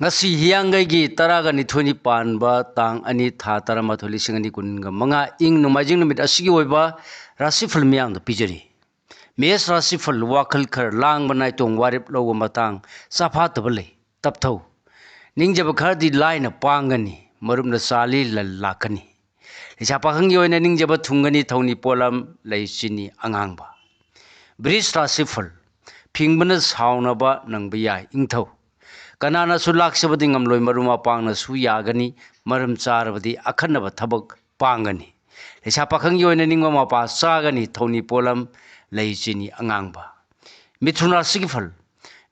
ngasi hiyangai gi taraga ni thoni panba tang ani tha tarama tholi singani kunga manga ing numajing numit asigi oiba rasifal miyang da pijari mes rasifal wakal khar lang banai tong warip lo matang safa tabale tapthau ningjaba khar di line pangani marum na sali lakani isa pakhang yoina ningjaba thungani thoni polam lei sini angangba bris rasifal pingbana saunaba nangbiya ingthau kanana su laksabadi ngamloi maruma pangna su yagani maram charabadi akhanaba thabak pangani lesa pakhang yoina ningma mapa sagani thoni polam leichini angangba mithuna sigifal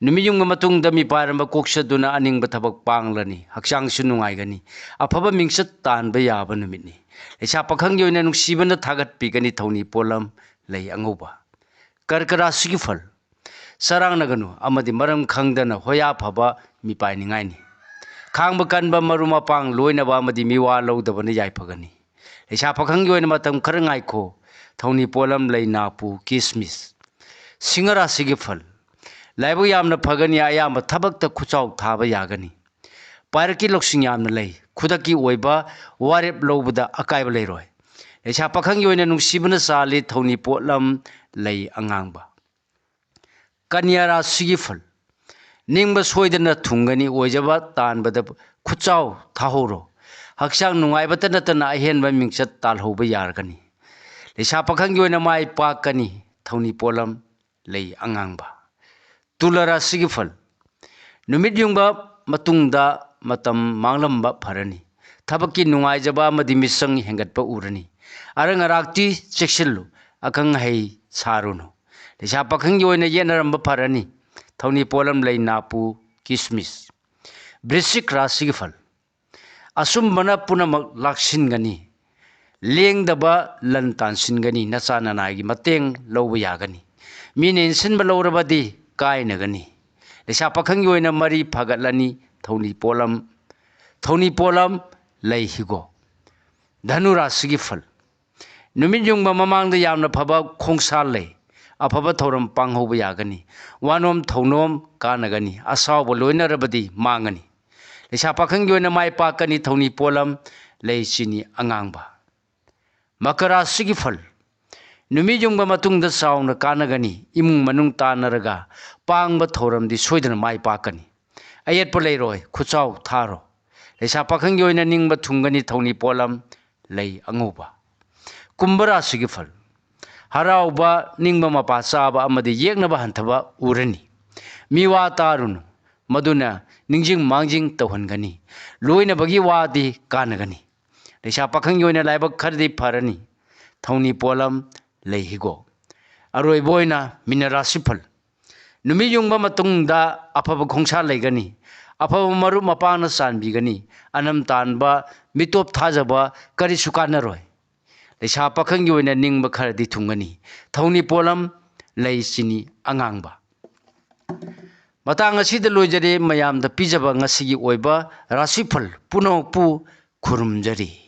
numiyung matung dami paramba koksaduna aningba thabak panglani hakchang su nungai gani afaba mingsat tanba yaba numitni lesa pakhang yoina nungsibana thagat pigani thoni polam lei angoba karkara sigifal sarang naganu amadi maram khangdana hoya phaba mi paini ni khangba kanba maruma pang loina ba amadi miwa lodabana yai phagani lesa pakhang yoina matam kharangai kho thoni polam leina pu kismis singara sigifal laibu yamna phagani ayamba thabakta khuchau thaba yagani parki loksing yamna lei khudaki oiba warep lobada akaiba leiroi lesa pakhang yoina nungsibana sali thoni polam lei angangba kanyara sigifal ningba soidana thungani oijaba tanbada khuchau thahoro hakchang nungaibata natana ahenba mingchat talhoba yargani lesa pakhang yoina mai pakani thoni polam lei angangba tulara sigifal numit yungba matungda matam manglamba pharani thabaki nungaijaba amadi misang hengatpa urani arang arakti cheksillu akang hei saruno lesa pakhang yoina yenaramba pharani thoni polam lei napu kismis brisik rasigifal asumbana punamak laksingani lengdaba lan tansingani nachana nagi mateng loba yagani mine insinba lorabadi kainagani lesa pakhang yoina mari phagatlani thoni polam lei higo dhanura sigifal numit yungba mamangda yamna phaba khongsal lei afaba thoram panghoba yagani wanom thonom kanagani asawba loinarabadi mangani lesa pakhang yoina mai pakani thoni polam lei sini angangba makara sigifal numi jungba matungda sauna kanagani imung manung tanaraga pangba thoram di soidana mai pakani ayetpa leiroi khuchau tharo lesa pakhang yoina ningba thungani thoni polam lei anguba kumbara sigifal harauba ningba mapa chaba amadi yeknaba hanthaba urani miwa tarunu maduna ningjing mangjing tawhangani loina bagi wadi kanagani lesa pakhang yoina laibak khardi pharani thoni polam leihigo aroi boina minara sifal numi yungba matungda afaba khongsa leigani afaba maru mapana sanbigani anam tanba mitop thajaba kari sukanaroi lesa pakhang yoina ningba khardi thungani thoni polam lei sini angangba matang asida loijare mayamda pijaba ngasigi oiba rasifal puno pu khurumjari